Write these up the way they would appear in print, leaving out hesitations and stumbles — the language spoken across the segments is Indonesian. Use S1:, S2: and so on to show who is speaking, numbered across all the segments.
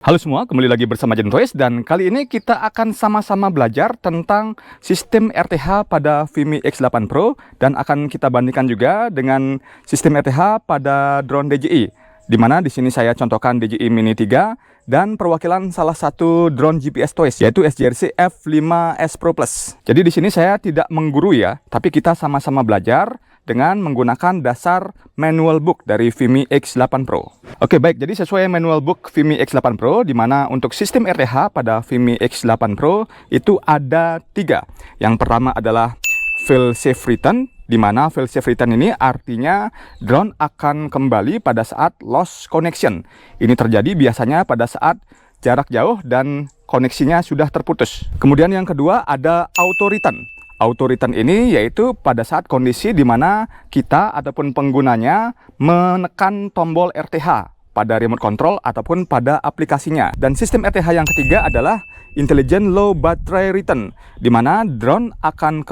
S1: Halo semua, kembali lagi bersama Jentoys dan kali ini kita akan sama-sama belajar tentang sistem RTH pada Vimy X8 Pro dan akan kita bandingkan juga dengan sistem RTH pada drone DJI. Di mana di sini saya contohkan DJI Mini 3 dan perwakilan salah satu drone GPS toys yaitu SJRC F5S Pro Plus. Jadi di sini saya tidak menggurui ya, tapi kita sama-sama belajar dengan menggunakan dasar manual book dari Vimy X8 Pro. Oke, baik, jadi sesuai manual book Vimy X8 Pro, di mana untuk sistem RTH pada Vimy X8 Pro itu ada 3. Yang pertama adalah fail safe return, di mana fail safe return ini artinya drone akan kembali pada saat lost connection. Ini terjadi biasanya pada saat jarak jauh dan koneksinya sudah terputus. Kemudian yang kedua ada auto return. Auto return ini yaitu pada saat kondisi di mana kita ataupun penggunanya menekan tombol RTH pada remote control ataupun pada aplikasinya. Dan sistem RTH yang ketiga adalah intelligent low battery return, di mana drone akan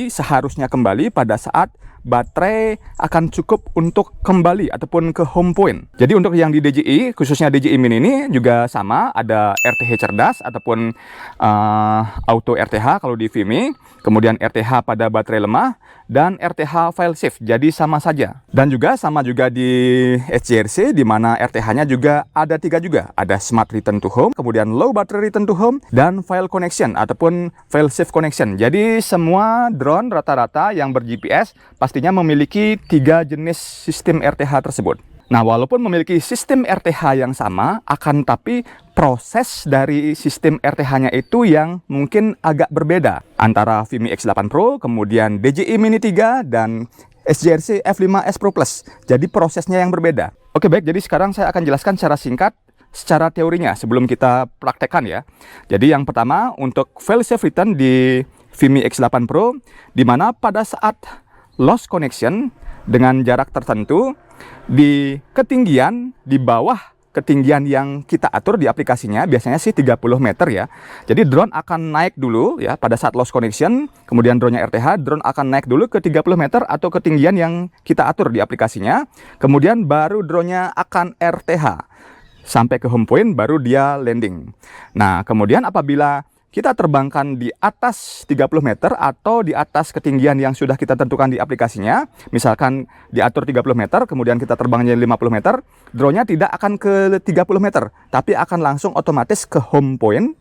S1: seharusnya kembali pada saat baterai akan cukup untuk kembali ataupun ke home point. Jadi untuk yang di DJI, khususnya DJI Mini ini juga sama, ada RTH cerdas ataupun auto RTH kalau di Vimy, kemudian RTH pada baterai lemah, dan RTH file safe. Jadi sama saja. Dan juga sama juga di SJRC, di mana RTH-nya juga ada 3 juga. Ada smart return to home, kemudian low battery return to home, dan file connection ataupun file safe connection. Jadi semua drone rata-rata yang ber-GPS pastinya memiliki 3 jenis sistem RTH tersebut. Nah, walaupun memiliki sistem RTH yang sama, akan tapi proses dari sistem RTH-nya itu yang mungkin agak berbeda antara Vimy X8 Pro, kemudian DJI Mini 3, dan SJRC F5S Pro Plus. Jadi prosesnya yang berbeda. Oke, baik, jadi sekarang saya akan jelaskan secara singkat secara teorinya sebelum kita praktekkan ya. Jadi yang pertama untuk fail safe return di Vimy X8 Pro, di mana pada saat lost connection dengan jarak tertentu di ketinggian di bawah ketinggian yang kita atur di aplikasinya, biasanya sih 30 meter ya. Jadi drone akan naik dulu ya pada saat lost connection, kemudian drone-nya RTH, drone akan naik dulu ke 30 meter atau ketinggian yang kita atur di aplikasinya, kemudian baru drone-nya akan RTH sampai ke home point, baru dia landing. Nah, kemudian apabila kita terbangkan di atas 30 meter atau di atas ketinggian yang sudah kita tentukan di aplikasinya, misalkan diatur 30 meter, kemudian kita terbangnya 50 meter, drone-nya tidak akan ke 30 meter, tapi akan langsung otomatis ke home point,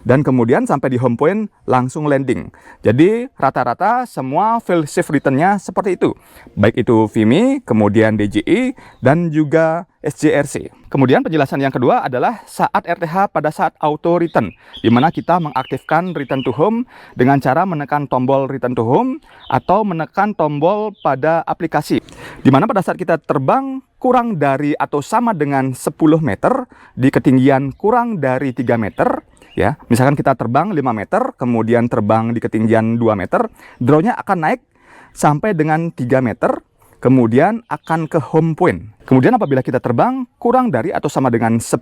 S1: dan kemudian sampai di home point langsung landing. Jadi rata-rata semua fail safe return-nya seperti itu. Baik itu Vimy, kemudian DJI, dan juga SJRC. Kemudian penjelasan yang kedua adalah saat RTH pada saat auto return, di mana kita mengaktifkan return to home dengan cara menekan tombol return to home atau menekan tombol pada aplikasi. Di mana pada saat kita terbang kurang dari atau sama dengan 10 meter di ketinggian kurang dari 3 meter, ya, misalkan kita terbang 5 meter, kemudian terbang di ketinggian 2 meter, drone-nya akan naik sampai dengan 3 meter, kemudian akan ke home point. Kemudian apabila kita terbang kurang dari atau sama dengan 10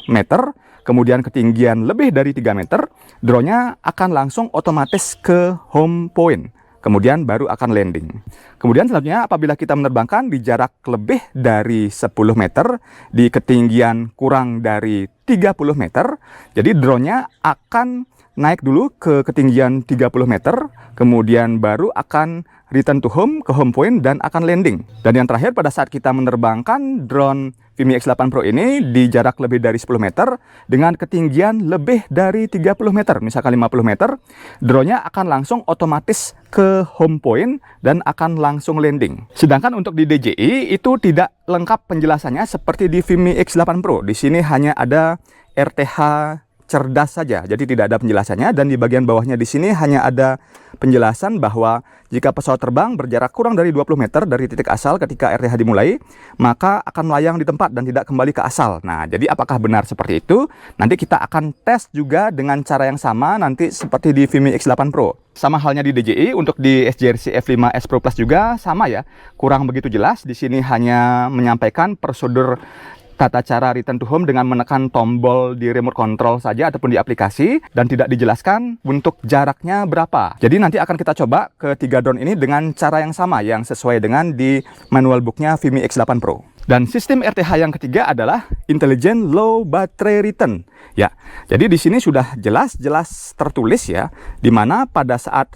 S1: meter, kemudian ketinggian lebih dari 3 meter, drone-nya akan langsung otomatis ke home point. Kemudian baru akan landing. Kemudian selanjutnya apabila kita menerbangkan di jarak lebih dari 10 meter di ketinggian kurang dari 30 meter, jadi drone-nya akan naik dulu ke ketinggian 30 meter, kemudian baru akan return to home ke home point dan akan landing. Dan yang terakhir pada saat kita menerbangkan drone Vimy X8 Pro ini di jarak lebih dari 10 meter dengan ketinggian lebih dari 30 meter, misalkan 50 meter, drone-nya akan langsung otomatis ke home point dan akan langsung landing. Sedangkan untuk di DJI itu tidak lengkap penjelasannya seperti di Vimy X8 Pro. Di sini hanya ada RTH cerdas saja, jadi tidak ada penjelasannya, dan di bagian bawahnya di sini hanya ada penjelasan bahwa jika pesawat terbang berjarak kurang dari 20 meter dari titik asal ketika RTH dimulai, maka akan melayang di tempat dan tidak kembali ke asal. Nah, jadi apakah benar seperti itu? Nanti kita akan tes juga dengan cara yang sama nanti seperti di Vimy X8 Pro. Sama halnya di DJI, untuk di SJRC F5S Pro Plus juga sama ya, kurang begitu jelas. Di sini hanya menyampaikan prosedur tata cara return to home dengan menekan tombol di remote control saja ataupun di aplikasi, dan tidak dijelaskan untuk jaraknya berapa. Jadi nanti akan kita coba ke 3 drone ini dengan cara yang sama yang sesuai dengan di manual booknya Vimy X8 Pro. Dan sistem RTH yang ketiga adalah Intelligent Low Battery Return. Ya, jadi di sini sudah jelas-jelas tertulis ya, di mana pada saat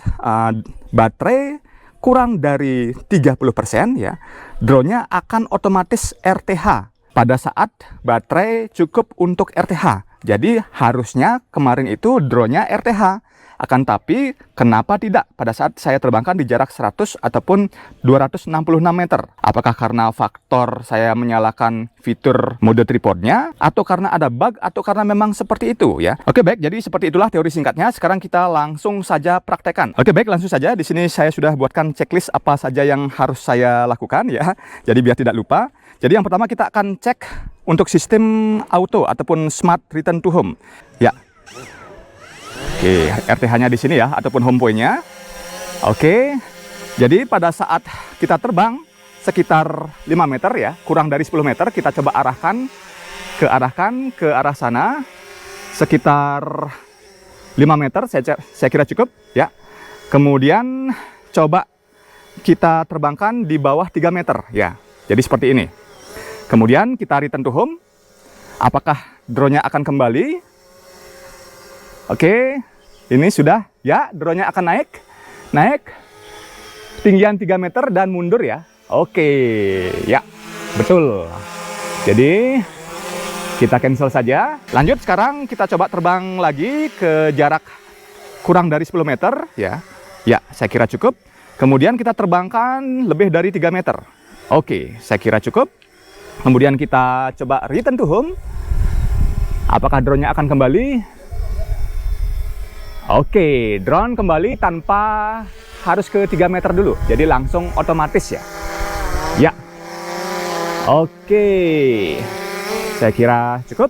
S1: baterai kurang dari 30% ya, drone-nya akan otomatis RTH pada saat baterai cukup untuk RTH. Jadi harusnya kemarin itu drone-nya RTH. Akan tapi kenapa tidak pada saat saya terbangkan di jarak 100 ataupun 266 meter? Apakah karena faktor saya menyalakan fitur mode tripodnya, atau karena ada bug, atau karena memang seperti itu ya? Oke baik, jadi seperti itulah teori singkatnya. Sekarang kita langsung saja praktekkan. Oke baik, langsung saja. Di sini saya sudah buatkan checklist apa saja yang harus saya lakukan ya. Jadi biar tidak lupa. Jadi yang pertama kita akan cek untuk sistem auto ataupun smart return to home. Ya. Oke, RTH-nya di sini ya, ataupun home point-nya. Oke, jadi pada saat kita terbang sekitar 5 meter ya, kurang dari 10 meter, kita coba arahkan ke arah sana sekitar 5 meter, saya kira cukup ya. Kemudian coba kita terbangkan di bawah 3 meter ya, jadi seperti ini. Kemudian kita return to home. Apakah drone-nya akan kembali? Oke, ini sudah ya, drone-nya akan naik ketinggian 3 meter dan mundur ya. Oke, ya, betul. Jadi kita cancel saja. Lanjut, sekarang kita coba terbang lagi ke jarak kurang dari 10 meter ya. Ya, saya kira cukup. Kemudian kita terbangkan lebih dari 3 meter. Oke, saya kira cukup. Kemudian kita coba return to home. Apakah drone-nya akan kembali? Oke, drone kembali tanpa harus ke 3 meter dulu. Jadi langsung otomatis ya. Ya. Oke. Saya kira cukup.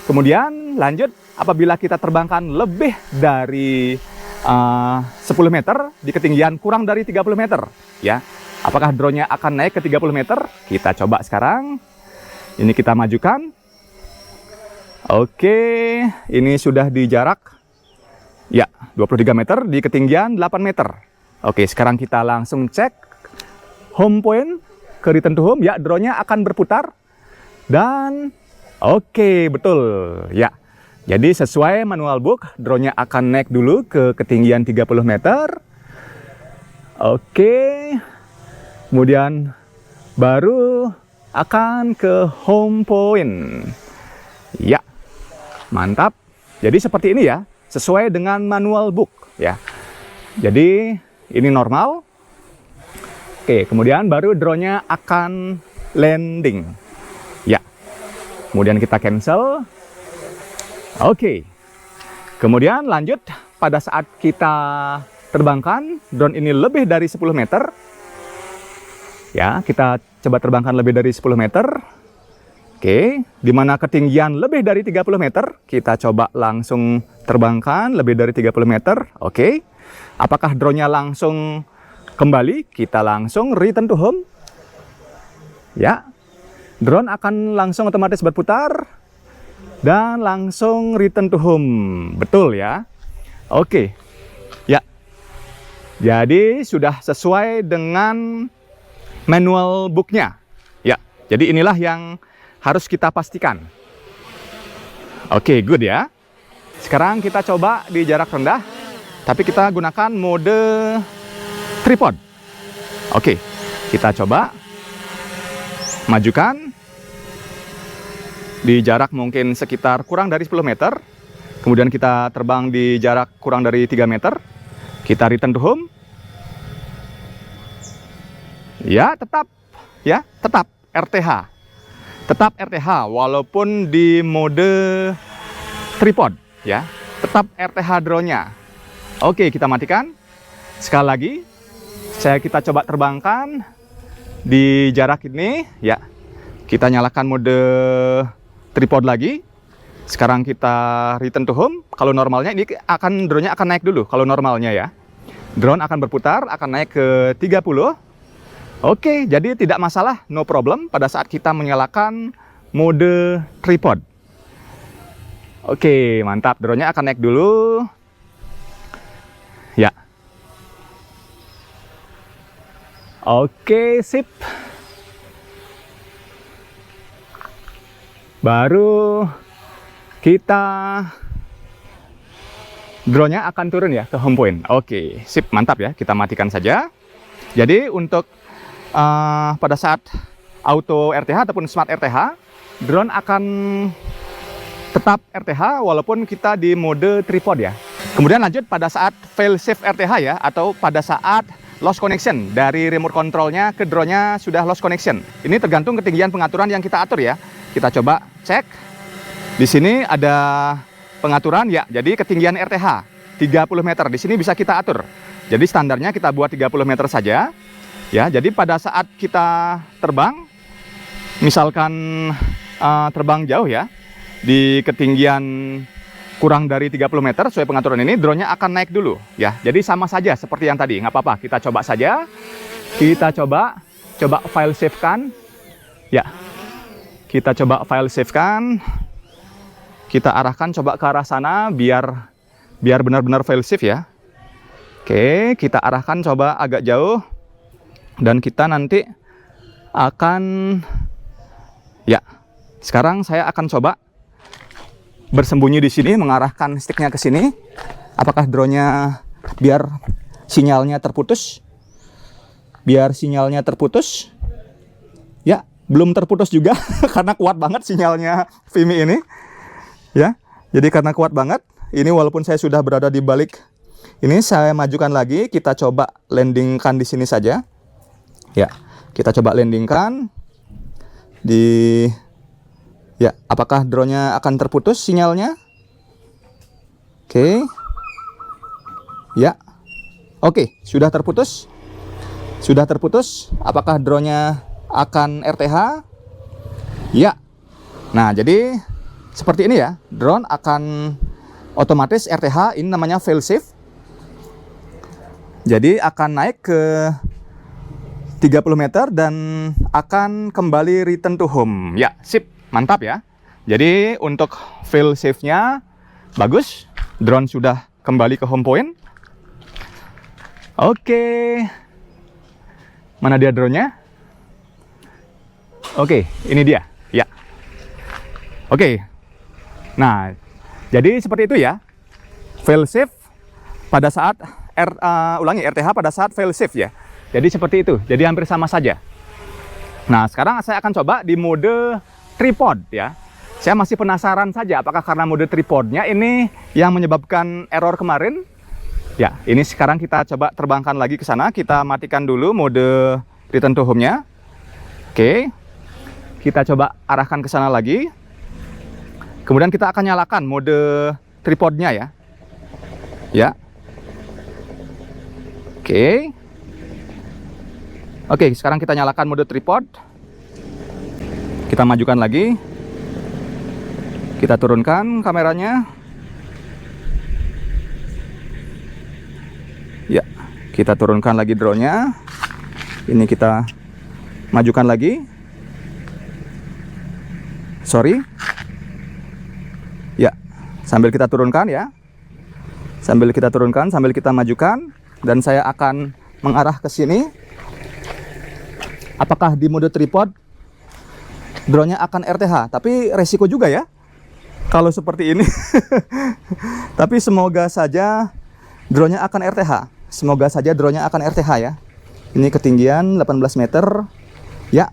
S1: Kemudian lanjut, apabila kita terbangkan lebih dari 10 meter di ketinggian kurang dari 30 meter ya. Apakah drone-nya akan naik ke 30 meter? Kita coba sekarang. Ini kita majukan. Oke, ini sudah di jarak ya, 23 meter di ketinggian 8 meter. Oke, sekarang kita langsung cek home point ke return to home. Ya, drone-nya akan berputar. Dan oke, betul. Ya, jadi sesuai manual book, drone-nya akan naik dulu ke ketinggian 30 meter. Oke. Kemudian baru akan ke home point. Ya, mantap. Jadi seperti ini ya. Sesuai dengan manual book ya. Jadi ini normal. Oke, kemudian baru drone-nya akan landing. Ya. Kemudian kita cancel. Oke. Kemudian lanjut, pada saat kita terbangkan drone ini lebih dari 10 meter. Ya, kita coba terbangkan lebih dari 10 meter. Oke, di mana ketinggian lebih dari 30 meter, kita coba langsung terbangkan lebih dari 30 meter. Oke, apakah drone-nya langsung kembali? Kita langsung return to home. Ya, drone akan langsung otomatis berputar dan langsung return to home. Betul ya? Oke, ya. Jadi sudah sesuai dengan manual book-nya. Ya, jadi inilah yang harus kita pastikan. Oke, good ya. Sekarang kita coba di jarak rendah, tapi kita gunakan mode tripod. Oke, kita coba majukan di jarak mungkin sekitar kurang dari 10 meter. Kemudian kita terbang di jarak kurang dari 3 meter. Kita return to home. Ya, tetap RTH. Tetap RTH walaupun di mode tripod ya. Tetap RTH drone-nya. Oke, kita matikan. Sekali lagi kita coba terbangkan di jarak ini ya. Kita nyalakan mode tripod lagi. Sekarang kita return to home. Kalau normalnya ini drone-nya akan naik dulu kalau normalnya ya. Drone akan berputar, akan naik ke 30. Oke, jadi tidak masalah, no problem pada saat kita menyalakan mode tripod. Oke, mantap. Drone-nya akan naik dulu. Ya. Oke, sip. baru kita drone-nya akan turun ya ke home point. Oke, sip, mantap ya. Kita matikan saja. Jadi untuk pada saat auto RTH ataupun smart RTH, drone akan tetap RTH walaupun kita di mode tripod ya. Kemudian lanjut pada saat fail safe RTH ya, atau pada saat lost connection dari remote controlnya ke drone-nya sudah lost connection. Ini tergantung ketinggian pengaturan yang kita atur ya. Kita coba cek. Di sini ada pengaturan ya. Jadi ketinggian RTH 30 meter. Di sini bisa kita atur. Jadi standarnya kita buat 30 meter saja. Ya, jadi pada saat kita terbang, misalkan terbang jauh ya, di ketinggian kurang dari 30 meter sesuai pengaturan ini, drone-nya akan naik dulu ya. Jadi sama saja seperti yang tadi, nggak apa-apa. Kita coba saja. Kita coba file save-kan. Ya. Kita coba file save-kan. Kita arahkan coba ke arah sana biar benar-benar file save ya. Oke, kita arahkan coba agak jauh dan kita nanti akan ya. Sekarang saya akan coba bersembunyi di sini, mengarahkan sticknya ke sini. Apakah drone-nya biar sinyalnya terputus? Biar sinyalnya terputus. Ya, belum terputus juga karena kuat banget sinyalnya Vimy ini. Ya, jadi karena kuat banget. Ini walaupun saya sudah berada di balik ini, saya majukan lagi. Kita coba landingkan di sini saja. Ya, kita coba landingkan di. Ya, apakah drone-nya akan terputus sinyalnya? Oke. Ya. Oke, sudah terputus. Sudah terputus. Apakah drone-nya akan RTH? Ya. Nah, jadi seperti ini ya. Drone akan otomatis RTH, ini namanya fail safe. Jadi akan naik ke 30 meter dan akan kembali return to home. Ya, sip. Mantap ya. Jadi untuk fail safe-nya bagus. Drone sudah kembali ke home point. Oke. Mana dia drone-nya? Oke, ini dia. Ya. Oke. Nah, jadi seperti itu ya. Fail safe pada saat RTH pada saat fail safe ya. Jadi seperti itu. Jadi hampir sama saja. Nah, sekarang saya akan coba di mode tripod ya. Saya masih penasaran saja apakah karena mode tripodnya ini yang menyebabkan error kemarin. Ya, ini sekarang kita coba terbangkan lagi ke sana. Kita matikan dulu mode return to home-nya. Oke. Kita coba arahkan ke sana lagi. Kemudian kita akan nyalakan mode tripodnya ya. Ya. Oke. Oke, sekarang kita nyalakan mode tripod. Kita majukan lagi. Kita turunkan kameranya. Ya, kita turunkan lagi drone-nya. Ini kita majukan lagi. Sorry. Ya, sambil kita turunkan ya. Sambil kita turunkan, sambil kita majukan. Dan saya akan mengarah ke sini. Apakah di mode tripod drone-nya akan RTH? Tapi resiko juga ya kalau seperti ini. Tapi semoga saja drone-nya akan RTH. Semoga saja drone-nya akan RTH ya. Ini ketinggian 18 meter. Ya.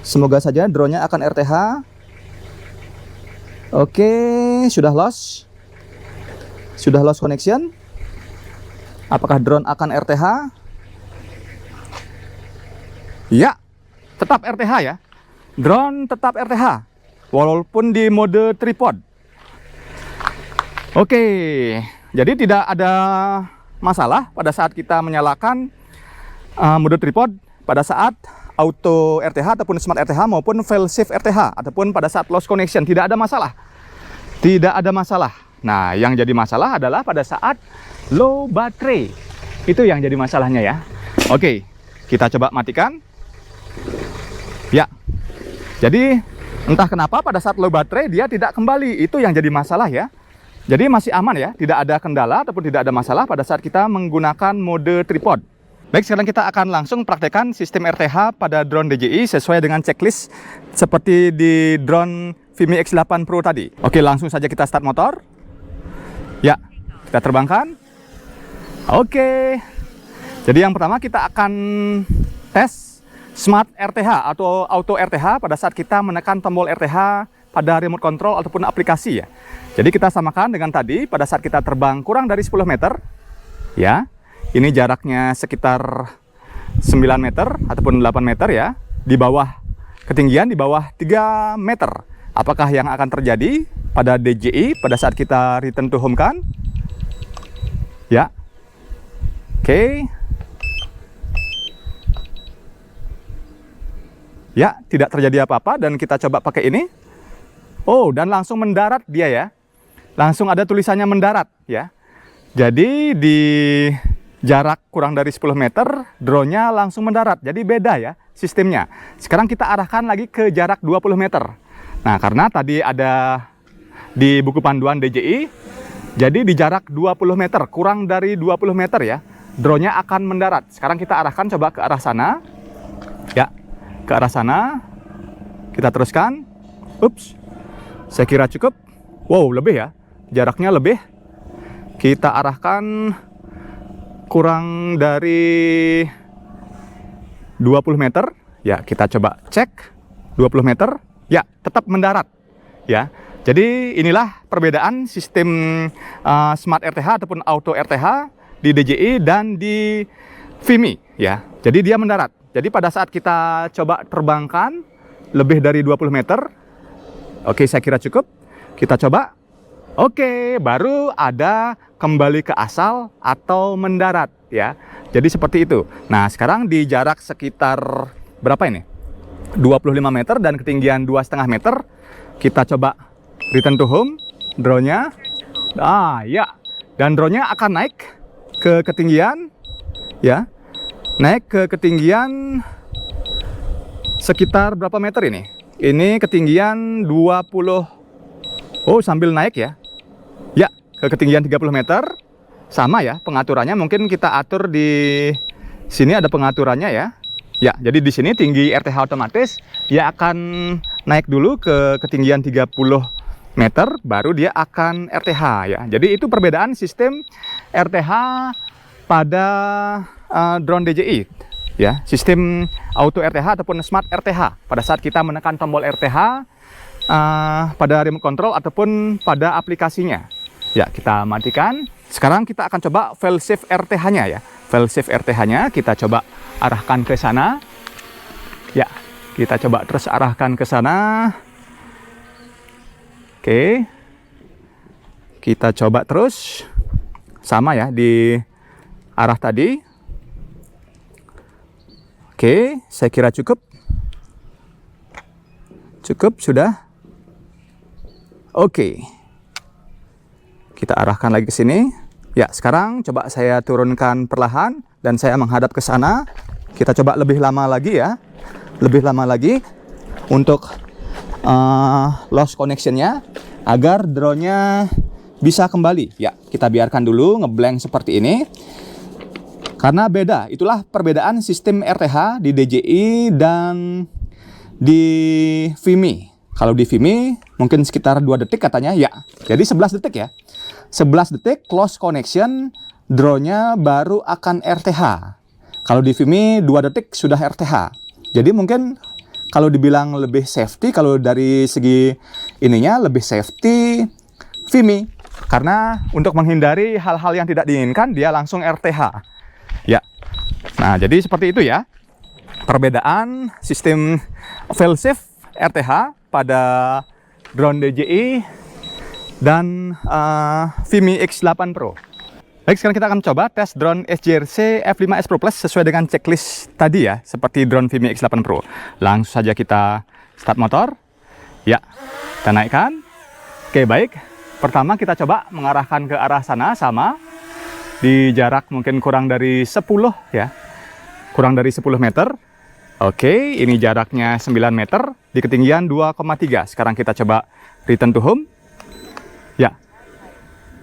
S1: Semoga saja drone-nya akan RTH. Oke, sudah lost. Sudah lost connection. Apakah drone akan RTH? Ya, tetap RTH ya. Drone tetap RTH walaupun di mode tripod. Oke, jadi tidak ada masalah pada saat kita menyalakan mode tripod pada saat auto RTH ataupun smart RTH maupun fail safe RTH ataupun pada saat lost connection, tidak ada masalah. Tidak ada masalah. Nah, yang jadi masalah adalah pada saat low baterai. Itu yang jadi masalahnya ya. Oke, kita coba matikan. Ya, jadi entah kenapa pada saat low baterai dia tidak kembali. Itu yang jadi masalah ya. Jadi masih aman ya, tidak ada kendala ataupun tidak ada masalah pada saat kita menggunakan mode tripod. Baik, sekarang kita akan langsung praktekkan sistem RTH pada drone DJI sesuai dengan checklist seperti di drone Vimi X8 Pro tadi. Oke, langsung saja kita start motor. Ya, kita terbangkan. Oke. Jadi yang pertama kita akan tes Smart RTH atau Auto RTH pada saat kita menekan tombol RTH pada remote control ataupun aplikasi ya. Jadi kita samakan dengan tadi pada saat kita terbang kurang dari 10 meter. Ya. Ini jaraknya sekitar 9 meter ataupun 8 meter ya. Di bawah ketinggian di bawah 3 meter. Apakah yang akan terjadi pada DJI pada saat kita return to home kan? Ya. Oke. Ya, tidak terjadi apa-apa dan kita coba pakai ini. Oh, dan langsung mendarat dia ya. Langsung ada tulisannya mendarat ya. Jadi di jarak kurang dari 10 meter, drone-nya langsung mendarat. Jadi beda ya sistemnya. Sekarang kita arahkan lagi ke jarak 20 meter. Nah, karena tadi ada di buku panduan DJI, jadi di jarak 20 meter, kurang dari 20 meter ya, drone-nya akan mendarat. Sekarang kita arahkan coba ke arah sana. Ya, ke arah sana. Kita teruskan. Ups, saya kira cukup. Wow, lebih ya. Jaraknya lebih. Kita arahkan kurang dari 20 meter. Ya, kita coba cek 20 meter. Ya, tetap mendarat. Ya. Jadi inilah perbedaan sistem Smart RTH ataupun Auto RTH di DJI dan di Vimi ya. Jadi dia mendarat. Jadi pada saat kita coba terbangkan lebih dari 20 meter. Oke, saya kira cukup. Kita coba. Oke, baru ada kembali ke asal atau mendarat ya. Jadi seperti itu. Nah, sekarang di jarak sekitar berapa ini? 25 meter dan ketinggian 2,5 meter. Kita coba return to home drone-nya. Ya. Dan drone-nya akan naik ke ketinggian ya. Naik ke ketinggian sekitar berapa meter ini? Ini ketinggian 20. Oh, sambil naik ya. Ya, ke ketinggian 30 meter. Sama ya pengaturannya, mungkin kita atur di sini ada pengaturannya ya. Ya, jadi di sini tinggi RTH otomatis dia akan naik dulu ke ketinggian 30 meter baru dia akan RTH ya. Jadi itu perbedaan sistem RTH pada drone DJI ya. Sistem Auto RTH ataupun Smart RTH pada saat kita menekan tombol RTH pada remote control ataupun pada aplikasinya. Ya, kita matikan. Sekarang kita akan coba file save RTH-nya ya. File save RTH-nya kita coba arahkan ke sana. Ya, kita coba terus arahkan ke sana. Oke. Kita coba terus. Sama ya di arah tadi. Oke, saya kira cukup. Cukup, sudah. Oke. Kita arahkan lagi ke sini. Ya, sekarang coba saya turunkan perlahan dan saya menghadap ke sana. Kita coba lebih lama lagi ya. Lebih lama lagi untuk lost connection-nya agar drone-nya bisa kembali. Ya, kita biarkan dulu ngeblank seperti ini. Karena beda, itulah perbedaan sistem RTH di DJI dan di Vimi. Kalau di Vimi mungkin sekitar 2 detik katanya ya. Jadi 11 detik ya. 11 detik close connection, drone-nya baru akan RTH. Kalau di Vimi 2 detik sudah RTH. Jadi mungkin kalau dibilang lebih safety, kalau dari segi ininya lebih safety Vimi. Karena untuk menghindari hal-hal yang tidak diinginkan dia langsung RTH. Ya. Nah, jadi seperti itu ya. Perbedaan sistem failsafe RTH pada drone DJI dan Vimi X8 Pro. Baik, sekarang kita akan coba tes drone SJRC F5S Pro Plus sesuai dengan checklist tadi ya, seperti drone Vimi X8 Pro. Langsung saja kita start motor. Ya, kita naikkan. Oke, baik. Pertama kita coba mengarahkan ke arah sana, sama. Di jarak mungkin kurang dari 10 ya. Kurang dari 10 meter. Oke, ini jaraknya 9 meter di ketinggian 2,3. Sekarang kita coba return to home. Ya.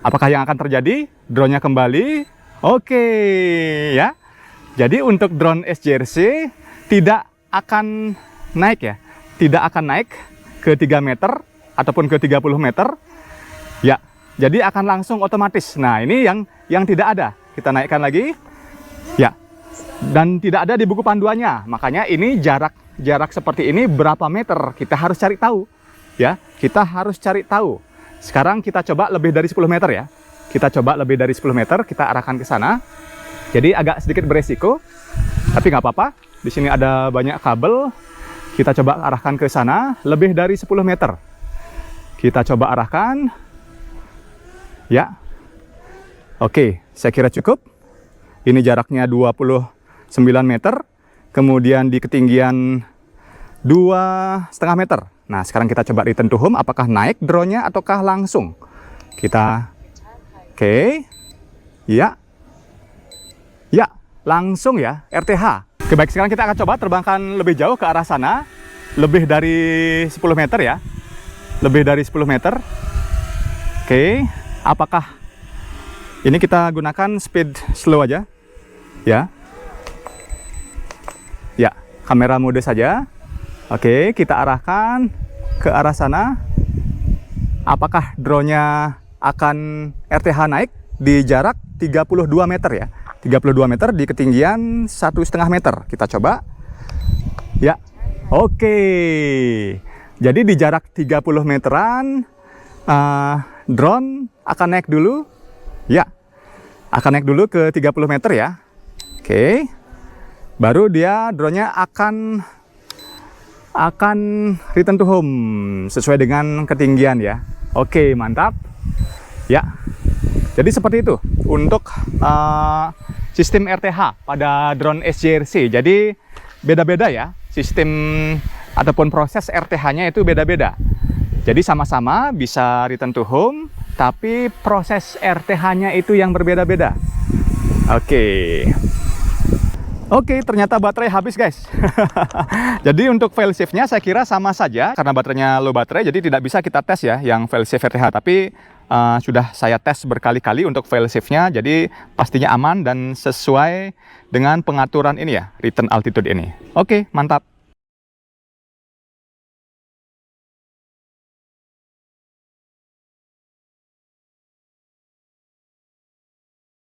S1: Apakah yang akan terjadi? Drone-nya kembali. Oke, ya. Jadi untuk drone SJRC tidak akan naik ya, tidak akan naik ke 3 meter ataupun ke 30 meter. Ya, jadi akan langsung otomatis. Nah, ini yang tidak ada. Kita naikkan lagi. Ya. Dan tidak ada di buku panduannya. Makanya ini jarak seperti ini berapa meter kita harus cari tahu. Ya, kita harus cari tahu. Sekarang kita coba lebih dari 10 meter ya. Kita coba lebih dari 10 meter, kita arahkan ke sana. Jadi agak sedikit beresiko, tapi nggak apa-apa. Di sini ada banyak kabel. Kita coba arahkan ke sana, lebih dari 10 meter. Kita coba arahkan. Ya. Oke, saya kira cukup. Ini jaraknya 29 meter. Kemudian di ketinggian 2,5 meter. Nah, sekarang kita coba return to home. Apakah naik drone-nya ataukah langsung? Kita... Oke. Ya. Ya, langsung ya, RTH. Oke, baik, sekarang kita akan coba terbangkan lebih jauh ke arah sana. Lebih dari 10 meter ya. Lebih dari 10 meter. Oke, apakah ini kita gunakan speed slow aja? Ya. Ya, kamera mode saja. Oke, kita arahkan ke arah sana. Apakah drone-nya akan RTH naik di jarak 32 meter ya? 32 meter di ketinggian 1,5 meter. Kita coba. Ya. Oke. Jadi di jarak 30 meteran drone akan naik dulu. Ya. Akan naik dulu ke 30 meter ya. Oke. Baru dia drone-nya akan return to home sesuai dengan ketinggian ya. Oke, mantap. Ya. Jadi seperti itu untuk sistem RTH pada drone SJRC. Jadi beda-beda ya, sistem ataupun proses RTH-nya itu beda-beda. Jadi sama-sama bisa return to home, tapi proses RTH-nya itu yang berbeda-beda. Oke, ternyata baterai habis guys. Jadi untuk fail safe-nya saya kira sama saja, karena baterainya low baterai, jadi tidak bisa kita tes ya yang fail safe RTH. Tapi sudah saya tes berkali-kali untuk fail safe-nya, jadi pastinya aman dan sesuai dengan pengaturan ini ya, return altitude ini. Oke, mantap.